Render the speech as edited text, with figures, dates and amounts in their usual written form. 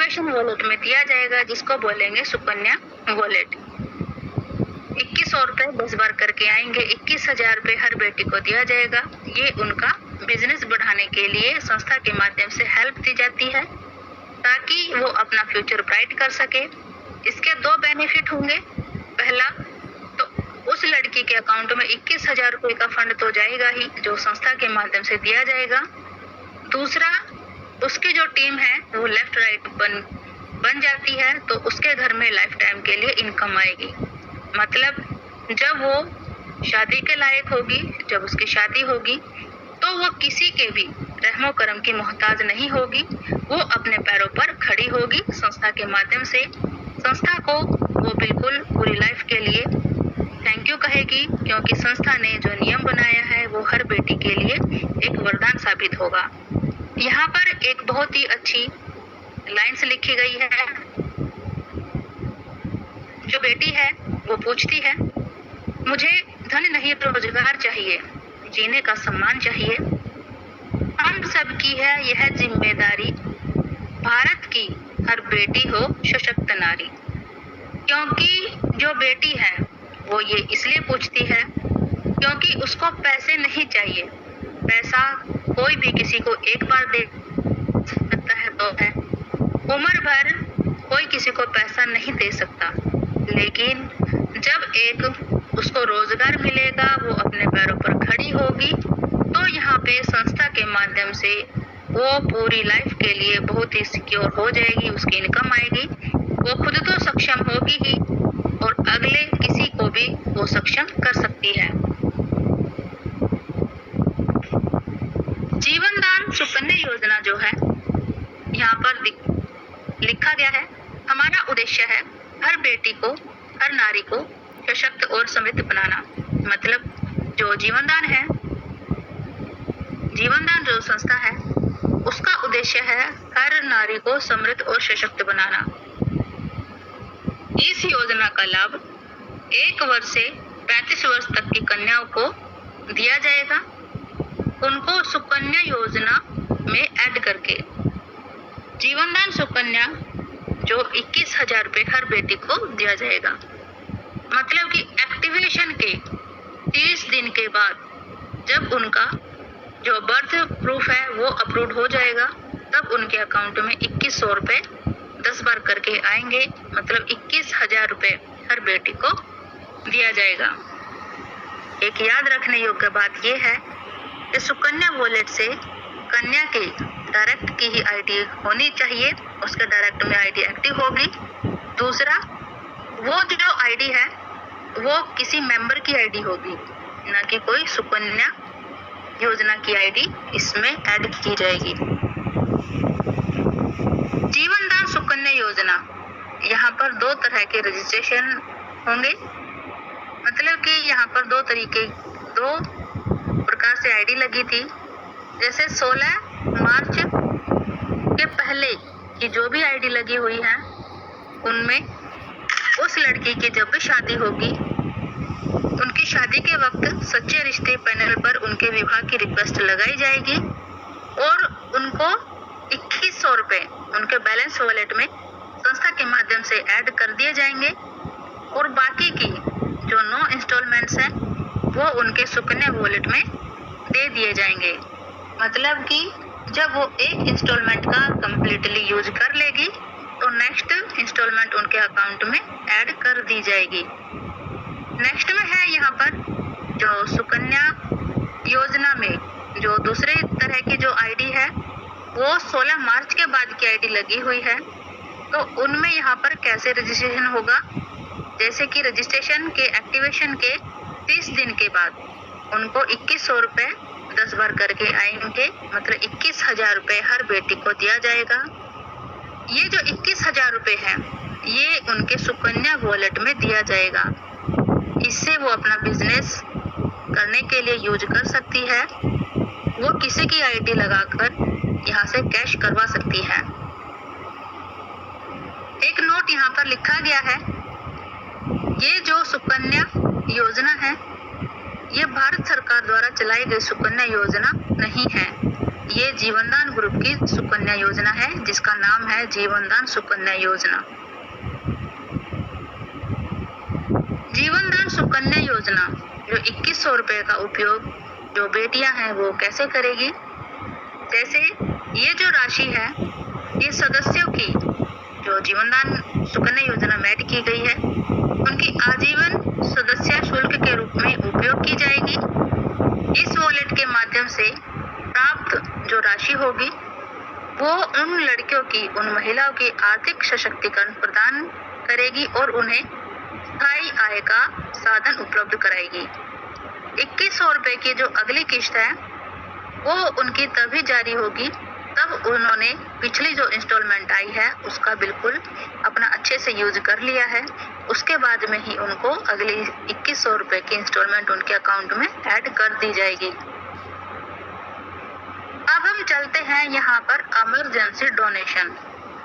Activation wallet में दिया जाएगा, जिसको बोलेंगे सुकन्या वॉलेट। 2100 रुपए 10 बार करके आएंगे, 21,000 रुपए हर बेटी को दिया जाएगा। ये उनका बिजनेस बढ़ाने के लिए संस्था के माध्यम से हेल्प दी जाती है, ताकि वो अपना फ्यूचर ब्राइट कर सके। इसके 2 बेनिफिट होंगे। पहला तो उस लड़की के अकाउंट में 21,000 रुपए का फंड तो जाएगा ही, जो संस्था के माध्यम से दिया जाएगा। दूसरा, उसकी जो टीम है वो लेफ्ट राइट बन जाती है, तो उसके घर में लाइफ टाइम के लिए इनकम आएगी। मतलब जब वो शादी के लायक होगी, जब उसकी शादी होगी, तो वो किसी के भी रहमो करम की मोहताज नहीं होगी। वो अपने पैरों पर खड़ी होगी संस्था के माध्यम से। संस्था को वो बिल्कुल पूरी लाइफ के लिए थैंक यू कहेगी, क्योंकि संस्था ने जो नियम बनाया है वो हर बेटी के लिए एक वरदान साबित होगा। यहाँ पर एक बहुत ही अच्छी लाइन्स लिखी गई है। जो बेटी है वो पूछती है, मुझे धन नहीं रोजगार चाहिए, जीने का सम्मान चाहिए। हम सबकी है यह जिम्मेदारी, भारत की हर बेटी हो सशक्त नारी। क्योंकि जो बेटी है वो ये इसलिए पूछती है क्योंकि उसको पैसे नहीं चाहिए। पैसा कोई भी किसी को एक बार दे सकता है तो है, उम्र भर कोई किसी को पैसा नहीं दे सकता। लेकिन जब एक उसको रोजगार मिलेगा, वो अपने पैरों पर खड़ी होगी, तो यहाँ पे संस्था के माध्यम से वो पूरी लाइफ के लिए बहुत ही सिक्योर हो जाएगी। उसकी इनकम आएगी, वो खुद तो सक्षम होगी ही और अगले किसी को भी वो सक्षम कर सकती है। जीवन दान सुकन्या योजना जो है यहाँ पर लिखा गया है, हमारा उद्देश्य है हर बेटी को, हर नारी को सशक्त और समृद्ध बनाना। मतलब जो जीवन दान है, जीवन दान जो संस्था है, उसका उद्देश्य है हर नारी को समृद्ध और सशक्त बनाना। इस योजना का लाभ 1 वर्ष से 35 वर्ष तक की कन्याओं को दिया जाएगा। उनको सुकन्या योजना में ऐड करके जीवन दान सुकन्या जो 21,000 रुपए हर बेटी को दिया जाएगा। मतलब कि एक्टिवेशन के 30 दिन के बाद जब उनका जो बर्थ प्रूफ है वो अप्रूव हो जाएगा, तब उनके अकाउंट में 2100 रुपए 10 बार करके आएंगे। मतलब 21,000 रुपए हर बेटी को दिया जाएगा। एक याद रखने योग्य बात यह है कि सुकन्या वॉलेट से कन्या के डायरेक्ट की ही आईडी होनी चाहिए, उसके डायरेक्ट में आईडी एक्टिव होगी। दूसरा, वो जो आईडी है वो किसी मेंबर की आईडी होगी, ना कि कोई सुकन्या योजना की आईडी इसमें ऐड की जाएगी। जीवन दान सुकन्या योजना, यहाँ पर 2 तरह के रजिस्ट्रेशन होंगे। मतलब कि यहाँ पर 2 प्रकार से आईडी लगी थी। जैसे 16 मार्च के पहले की जो भी आईडी लगी हुई है, उनमें उस लड़की की जब भी शादी होगी, उनकी शादी के वक्त सच्चे रिश्ते पैनल पर उनके विवाह की रिक्वेस्ट लगाई जाएगी और उनको 2100 रुपए उनके बैलेंस वॉलेट में संस्था के माध्यम से ऐड कर दिए जाएंगे और बाकी की जो 9 इंस्टॉलमेंट्स हैं वो उनके सुकन्या वॉलेट में दे दिए जाएंगे। मतलब कि जब वो एक इंस्टॉलमेंट का कंप्लीटली यूज कर लेगी तो नेक्स्ट इंस्टॉलमेंट उनके अकाउंट में ऐड कर दी जाएगी। नेक्स्ट में है यहाँ पर जो सुकन्या योजना में जो दूसरे तरह की जो आईडी है वो 16 मार्च के बाद की आईडी लगी हुई है। तो उनमें यहाँ पर कैसे रजिस्ट्रेशन होगा, जैसे कि रजिस्ट्रेशन के एक्टिवेशन के 30 दिन के बाद उनको 2100 रुपए 10 बार करके आएंगे। मतलब 21,000 रुपए हर बेटी को दिया जाएगा। ये जो 21,000 रुपए है ये उनके सुकन्या वॉलेट में दिया जाएगा। इससे वो अपना बिजनेस करने के लिए यूज कर सकती है। वो किसी की आईडी लगाकर यहाँ से कैश करवा सकती है। एक नोट यहाँ पर लिखा गया है, ये जो सुकन्या योजना है ये भारत सरकार द्वारा चलाई गई सुकन्या योजना नहीं है। ये जीवनदान ग्रुप की सुकन्या योजना है, जिसका नाम है जीवनदान सुकन्या योजना। जीवनदान सुकन्या योजना जो 2100 रुपए का उपयोग जो बेटियां हैं वो कैसे करेगी? जैसे ये जो राशि है, ये सदस्यों की जो जीवनदान सुकन्या योजना में ऐड की गई है, उनकी आजीवन सदस्य शुल्क के रूप में उपयोग की जाएगी। इस वॉलेट के माध्यम से प्राप्त जो राशि होगी वो उन लड़कियों की, उन महिलाओं की आर्थिक सशक्तिकरण प्रदान करेगी और उन्हें स्थायी आय का साधन उपलब्ध कराएगी। 2100 रुपए की जो अगली किश्त है वो उनकी तभी जारी होगी तब उन्होंने पिछली जो इंस्टॉलमेंट आई है उसका बिल्कुल अपना अच्छे से यूज कर लिया है। उसके बाद में ही उनको अगली 2100 रुपए की इंस्टॉलमेंट उनके अकाउंट में ऐड कर दी जाएगी। अब हम चलते हैं यहाँ पर इमरजेंसी डोनेशन।